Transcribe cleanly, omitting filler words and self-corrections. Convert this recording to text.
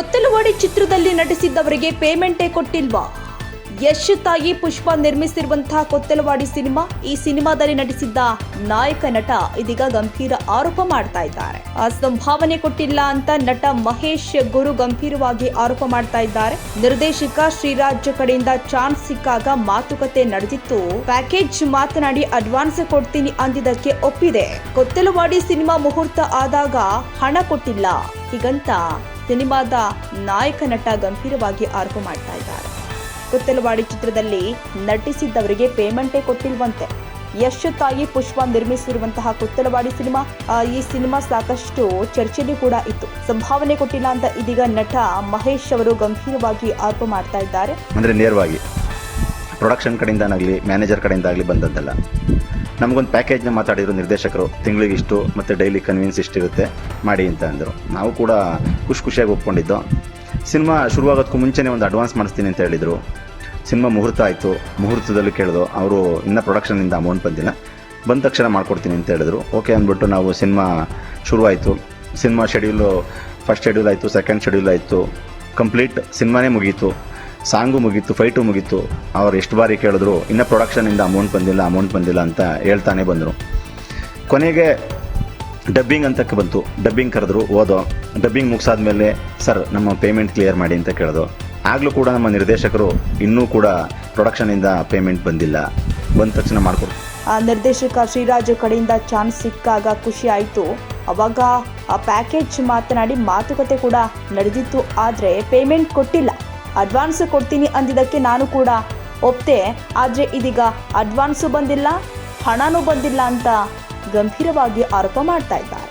ಕೊತ್ತಲವಾಡಿ ಚಿತ್ರದಲ್ಲಿ ನಟಿಸಿದ್ದವರಿಗೆ ಪೇಮೆಂಟೇ ಕೊಟ್ಟಿಲ್ವಾ? ಯಶ್ ತಾಯಿ ಪುಷ್ಪ ನಿರ್ಮಿಸಿರುವಂತಹ ಕೊತ್ತಲವಾಡಿ ಸಿನಿಮಾ, ಈ ಸಿನಿಮಾದಲ್ಲಿ ನಟಿಸಿದ್ದ ನಾಯಕ ನಟ ಇದೀಗ ಗಂಭೀರ ಆರೋಪ ಮಾಡ್ತಾ ಇದ್ದಾರೆ. ಆ ಸಂಭಾವನೆ ಕೊಟ್ಟಿಲ್ಲ ಅಂತ ನಟ ಮಹೇಶ್ ಗುರು ಗಂಭೀರವಾಗಿ ಆರೋಪ ಮಾಡ್ತಾ ಇದ್ದಾರೆ. ನಿರ್ದೇಶಕ ಶ್ರೀರಾಜ್ ಕಡೆಯಿಂದ ಚಾನ್ಸ್ ಸಿಕ್ಕಾಗ ಮಾತುಕತೆ ನಡೆದಿತ್ತು. ಪ್ಯಾಕೇಜ್ ಮಾತನಾಡಿ ಅಡ್ವಾನ್ಸ್ ಕೊಡ್ತೀನಿ ಅಂದಿದ್ದಕ್ಕೆ ಒಪ್ಪಿದೆ. ಕೊತ್ತಲವಾಡಿ ಸಿನಿಮಾ ಮುಹೂರ್ತ ಆದಾಗ ಹಣ ಕೊಟ್ಟಿಲ್ಲ ಹೀಗಂತ ಸಿನಿಮಾದ ನಾಯಕ ನಟ ಗಂಭೀರವಾಗಿ ಆರೋಪ ಮಾಡ್ತಾ ಇದ್ದಾರೆ. ಕೊತ್ತಲವಾಡಿ ಚಿತ್ರದಲ್ಲಿ ನಟಿಸಿದ್ದವರಿಗೆ ಪೇಮೆಂಟೇ ಕೊಟ್ಟಿಲ್ವಂತೆ. ಯಶ್ ತಾಯಿ ಪುಷ್ಪ ನಿರ್ಮಿಸಿರುವಂತಹ ಕೊತ್ತಲವಾಡಿ ಸಿನಿಮಾ, ಈ ಸಿನಿಮಾ ಸಾಕಷ್ಟು ಚರ್ಚೆಯಲ್ಲಿ ಕೂಡ ಇತ್ತು. ಸಂಭಾವನೆ ಕೊಟ್ಟಿಲ್ಲ ಅಂತ ಇದೀಗ ನಟ ಮಹೇಶ್ ಅವರು ಗಂಭೀರವಾಗಿ ಆರೋಪ ಮಾಡ್ತಾ ಇದ್ದಾರೆ. ಅಂದರೆ ನೇರವಾಗಿ ಪ್ರೊಡಕ್ಷನ್ ಕಡೆಯಿಂದಾಗಲಿ ಮ್ಯಾನೇಜರ್ ಕಡೆಯಿಂದಾಗಲಿ ಬಂದದ್ದಲ್ಲ. ನಮಗೊಂದು ಪ್ಯಾಕೇಜ್ನ ಮಾತಾಡಿದ್ರು ನಿರ್ದೇಶಕರು, ತಿಂಗಳಿಗೆ ಇಷ್ಟು ಮತ್ತು ಡೈಲಿ ಕನ್ವೀನ್ಸ್ ಇಷ್ಟಿರುತ್ತೆ ಮಾಡಿ ಅಂತ ಅಂದರು. ನಾವು ಕೂಡ ಖುಷಿಯಾಗಿ ಒಪ್ಕೊಂಡಿದ್ದು. ಸಿನಿಮಾ ಶುರುವಾಗೋದಕ್ಕೂ ಮುಂಚೆನೇ ಒಂದು ಅಡ್ವಾನ್ಸ್ ಮಾಡಿಸ್ತೀನಿ ಅಂತ ಹೇಳಿದರು. ಸಿನಿಮಾ ಮುಹೂರ್ತ ಆಯಿತು, ಮುಹೂರ್ತದಲ್ಲಿ ಕೇಳಿದ್ರು. ಅವರು ಇನ್ನೂ ಪ್ರೊಡಕ್ಷನ್ನಿಂದ ಅಮೌಂಟ್ ಬಂದಿಲ್ಲ, ಬಂದ ತಕ್ಷಣ ಮಾಡ್ಕೊಡ್ತೀನಿ ಅಂತ ಹೇಳಿದ್ರು. ಓಕೆ ಅಂದ್ಬಿಟ್ಟು ನಾವು ಸಿನಿಮಾ ಶುರುವಾಯಿತು. ಸಿನಿಮಾ ಶೆಡ್ಯೂಲು ಫಸ್ಟ್ ಶೆಡ್ಯೂಲ್ ಆಯಿತು, ಸೆಕೆಂಡ್ ಶೆಡ್ಯೂಲ್ ಆಯಿತು, ಕಂಪ್ಲೀಟ್ ಸಿನಿಮಾನೇ ಮುಗೀತು, ಸಾಂಗು ಮುಗೀತು, ಫೈಟು ಮುಗೀತು. ಅವ್ರು ಎಷ್ಟು ಬಾರಿ ಕೇಳಿದ್ರು ಇನ್ನೂ ಪ್ರೊಡಕ್ಷನಿಂದ ಅಮೌಂಟ್ ಬಂದಿಲ್ಲ ಅಂತ ಹೇಳ್ತಾನೆ ಬಂದರು. ಕೊನೆಗೆ ಡಬ್ಬಿಂಗ್ ಅಂತಕ್ಕೆ ಬಂತು. ಡಬ್ಬಿಂಗ್ ಕರೆದ್ರು, ಓದೋ ಡಬ್ಬಿಂಗ್ ಮುಗಿಸಾದ್ಮೇಲೆ ಸರ್ ನಮ್ಮ ಪೇಮೆಂಟ್ ಕ್ಲಿಯರ್ ಮಾಡಿ ಅಂತ ಕೇಳಿದ್ರು. ಆಗಲೂ ಕೂಡ ನಮ್ಮ ನಿರ್ದೇಶಕರು ಇನ್ನೂ ಕೂಡ ಪ್ರೊಡಕ್ಷನಿಂದ ಪೇಮೆಂಟ್ ಬಂದಿಲ್ಲ, ಬಂದ ತಕ್ಷಣ ಮಾಡಿಕೊಡ್ತು. ಆ ನಿರ್ದೇಶಕ ಶ್ರೀರಾಜ್ ಕಡೆಯಿಂದ ಚಾನ್ಸ್ ಸಿಕ್ಕಾಗ ಖುಷಿ ಆಯಿತು. ಅವಾಗ ಆ ಪ್ಯಾಕೇಜ್ ಮಾತನಾಡಿ ಮಾತುಕತೆ ಕೂಡ ನಡೆದಿತ್ತು. ಆದರೆ ಪೇಮೆಂಟ್ ಕೊಟ್ಟಿಲ್ಲ. ಅಡ್ವಾನ್ಸ್ ಕೊಡ್ತೀನಿ ಅಂದಿದ್ದಕ್ಕೆ ನಾನು ಕೂಡ ಒಪ್ತೆ. ಆದರೆ ಇದೀಗ ಅಡ್ವಾನ್ಸು ಬಂದಿಲ್ಲ, ಹಣನೂ ಬಂದಿಲ್ಲ ಅಂತ ಗಂಭೀರವಾಗಿ ಆರೋಪ ಮಾಡ್ತಾ ಇದ್ದಾರೆ.